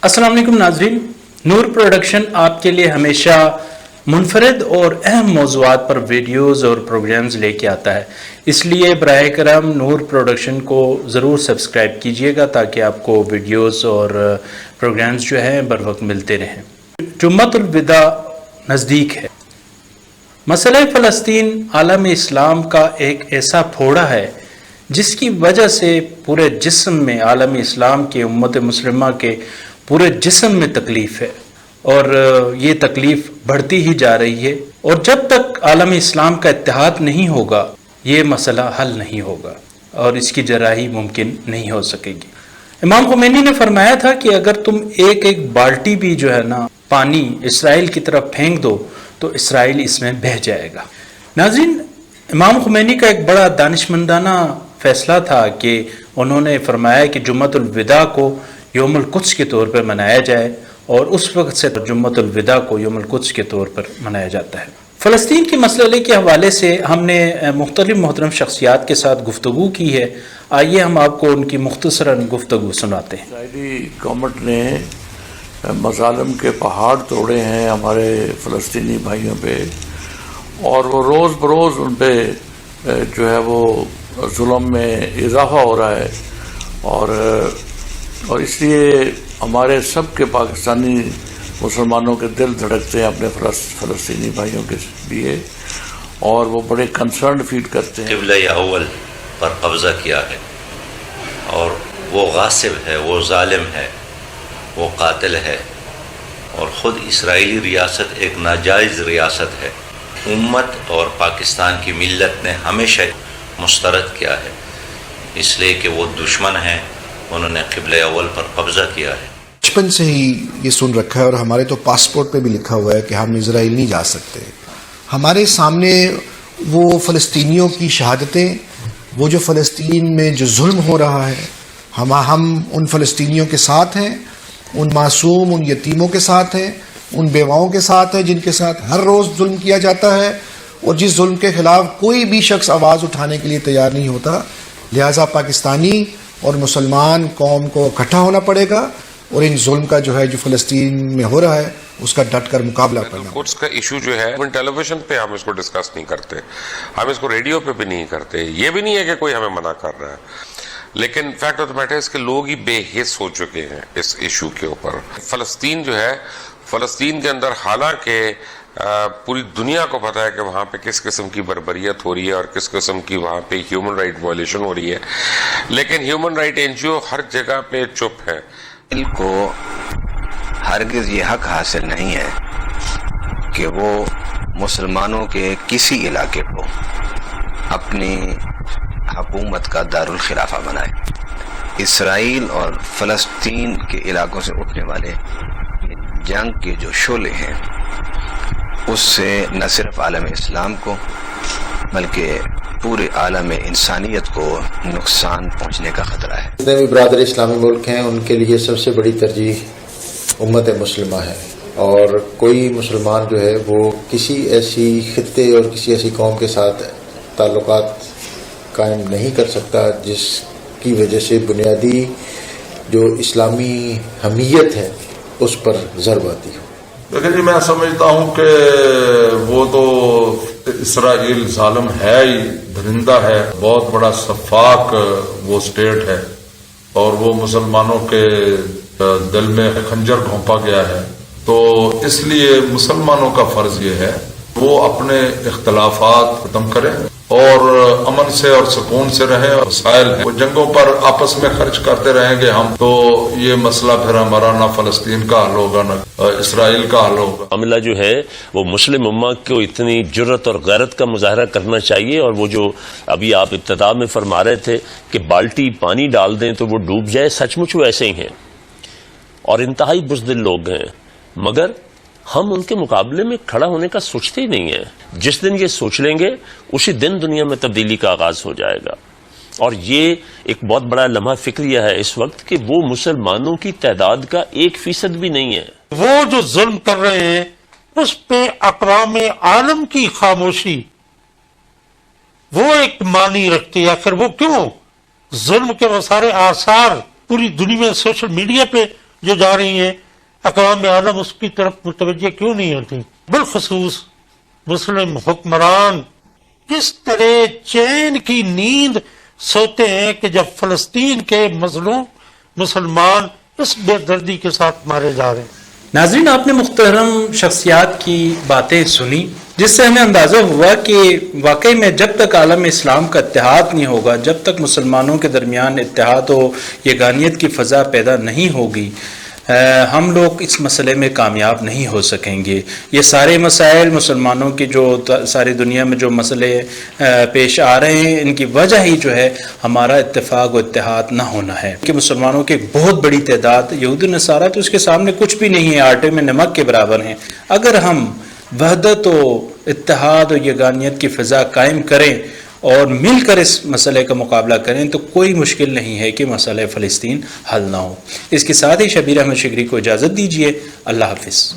अस्सलाम वालेकुम नाजरीन, नूर प्रोडक्शन आपके लिए हमेशा मुनफरद और अहम मौज़ूआत पर वीडियोज़ और प्रोग्राम्स लेके आता है। इसलिए बराए करम नूर प्रोडक्शन को ज़रूर सब्सक्राइब कीजिएगा ताकि आपको वीडियोज़ और प्रोग्राम्स जो हैं बर वक्त मिलते रहें। जुम्मतुल विदा नज़दीक है। मसला फ़लस्तीन आलम इस्लाम का एक ऐसा फोड़ा है जिसकी वजह से पूरे जिस्म में आलम इस्लाम के उम्मत मुस्लिमा के पूरे जिस्म में तकलीफ़ है और ये तकलीफ़ बढ़ती ही जा रही है, और जब तक आलम इस्लाम का इत्तेहाद नहीं होगा ये मसला हल नहीं होगा और इसकी जराही मुमकिन नहीं हो सकेगी। इमाम खुमैनी ने फरमाया था कि अगर तुम एक एक बाल्टी भी जो है ना पानी इसराइल की तरफ फेंक दो तो इसराइल इसमें बह जाएगा। नाज़रीन, इमाम खुमैनी का एक बड़ा दानिशमंदाना फैसला था कि उन्होंने फरमाया कि जुम्मतुल विदा को यौमुल कुद्स के तौर पर मनाया जाए, और उस वक्त से जुम्मतुल विदा को यौमुल कुद्स के तौर पर मनाया जाता है। फ़लस्तीन के मसले के हवाले से हमने मुख्तलिफ मोहतरम शख्सियात के साथ गुफ्तगू की है। आइए हम आपको उनकी मुख्तसरन गुफ्तगू सुनाते हैं। इसराइली गवर्नमेंट ने मज़ालिम के पहाड़ तोड़े हैं हमारे फ़लस्तीनी भाइयों पे, और वो रोज़ बरोज़ उन पे जो है वो जुल्म में इजाफ़ा हो रहा है, और इसलिए हमारे सब के पाकिस्तानी मुसलमानों के दिल धड़कते हैं अपने फ़लस्तीनी भाइयों के लिए, और वो बड़े कंसर्न फील करते हैं। क़िबला अव्वल पर कब्ज़ा किया है, और वो गासिब है, वो जालिम है, वो कातिल है, और ख़ुद इसराइली रियासत एक नाजायज़ रियासत है। उम्मत और पाकिस्तान की मिल्लत ने हमेशा मुस्तरद किया है, इसलिए कि वो दुश्मन हैं, उन्होंने क़िबला अव्वल पर कब्ज़ा किया है। बचपन से ही ये सुन रखा है, और हमारे तो पासपोर्ट पे भी लिखा हुआ है कि हम इजराइल नहीं जा सकते। हमारे सामने वो फ़लस्तीनियों की शहादतें, वो जो फ़लस्तीन में जो जुल्म हो रहा है, हम उन फ़लस्तीनियों के साथ हैं, उन मासूम, उन यतीमों के साथ हैं, उन बेवाओं के साथ हैं जिनके साथ हर रोज़ जुल्म किया जाता है, और जिस जुल्म के ख़िलाफ़ कोई भी शख्स आवाज़ उठाने के लिए तैयार नहीं होता। लिहाजा पाकिस्तानी और मुसलमान कौम को इकट्ठा होना पड़ेगा, और इन जुल्म का जो है जो फ़लस्तीन में हो रहा है उसका डट कर मुकाबला करना। कुछ का इशू जो है टेलीविजन पे हम इसको डिस्कस नहीं करते, हम इसको रेडियो पे भी नहीं करते। ये भी नहीं है कि कोई हमें मना कर रहा है, लेकिन फैक्ट ऑफ द मैटर है कि लोग ही बेहिस हो चुके हैं इस इशू के ऊपर। फ़लस्तीन जो है, फ़लस्तीन के अंदर हालांकि पूरी दुनिया को पता है कि वहाँ पे किस किस्म की बर्बरियत हो रही है और किस किस्म की वहाँ पे ह्यूमन राइट वायलेशन हो रही है, लेकिन ह्यूमन राइट एनजीओ हर जगह पे चुप है। को हरगिज़ ये हक हासिल नहीं है कि वो मुसलमानों के किसी इलाके को अपनी हुकूमत का दारुल खिलाफा बनाए। इसराइल और फ़लस्तीन के इलाकों से उठने वाले जंग के जो शोले हैं उससे न सिर्फ आलम इस्लाम को बल्कि पूरे आलम इंसानियत को नुकसान पहुंचने का खतरा है। जितने भी बरादर इस्लामी मुल्क हैं उनके लिए सबसे बड़ी तरजीह उम्मत मुस्लिमा है, और कोई मुसलमान जो है वो किसी ऐसी खित्ते और किसी ऐसी कौम के साथ ताल्लुकात कायम नहीं कर सकता जिसकी वजह से बुनियादी जो इस्लामी हमीयत है उस पर ज़रब आती हो। लेकिन जी मैं समझता हूँ कि वो तो इसराइल जालिम है ही, दरिंदा है, बहुत बड़ा सफाक वो स्टेट है, और वो मुसलमानों के दिल में खंजर घोंपा गया है। तो इसलिए मुसलमानों का फर्ज ये है वो अपने इख्तलाफात खत्म करें और अमन से और सुकून से रहें। और वसाइल हैं वो जंगों पर आपस में खर्च करते रहेंगे हम, तो ये मसला फिर हमारा ना फ़लस्तीन का हल होगा ना इसराइल का हल होगा। मामला जो है वो मुस्लिम उम्मा को इतनी जुर्रत और गैरत का मुजाहरा करना चाहिए, और वो जो अभी आप इब्तिदा में फरमा रहे थे कि बाल्टी पानी डाल दें तो वो डूब जाए, सचमुच वो ऐसे ही हैं और इंतहाई बुज़दिल लोग हैं, मगर हम उनके मुकाबले में खड़ा होने का सोचते ही नहीं है। जिस दिन ये सोच लेंगे उसी दिन दुनिया में तब्दीली का आगाज हो जाएगा, और ये एक बहुत बड़ा लम्हा फिक्रिया है इस वक्त कि वो मुसलमानों की तादाद का 1% भी नहीं है। वो जो जुल्म कर रहे हैं उस पे अक़वाम आलम की खामोशी वो एक मानी रखती है। आखिर वो क्यों जुल्म के वो सारे आसार पूरी दुनिया में सोशल मीडिया पे جو جا رہی ہیں، اقوام عالم اس کی طرف متوجہ کیوں نہیں ہوتی؟ بالخصوص مسلم حکمران کس طرح چین کی نیند سوتے ہیں کہ جب فلسطین کے مظلوم مسلمان اس بے دردی کے ساتھ مارے جا رہے ہیں۔ ناظرین، آپ نے محترم شخصیات کی باتیں سنی، جس سے ہمیں اندازہ ہوا کہ واقعی میں جب تک عالم اسلام کا اتحاد نہیں ہوگا، جب تک مسلمانوں کے درمیان اتحاد و یگانیت کی فضا پیدا نہیں ہوگی، ہم لوگ اس مسئلے میں کامیاب نہیں ہو سکیں گے۔ یہ سارے مسائل مسلمانوں کی جو ساری دنیا میں جو مسئلے پیش آ رہے ہیں، ان کی وجہ ہی جو ہے ہمارا اتفاق و اتحاد نہ ہونا ہے کہ مسلمانوں کی ایک بہت بڑی تعداد یہود و نصارہ تو اس کے سامنے کچھ بھی نہیں ہے، آٹے میں نمک کے برابر ہیں۔ اگر ہم وحدت و اتحاد و یگانیت کی فضا قائم کریں اور مل کر اس مسئلے کا مقابلہ کریں تو کوئی مشکل نہیں ہے کہ مسئلہ فلسطین حل نہ ہو۔ اس کے ساتھ ہی شبیر احمد شگری کو اجازت دیجیے۔ اللہ حافظ۔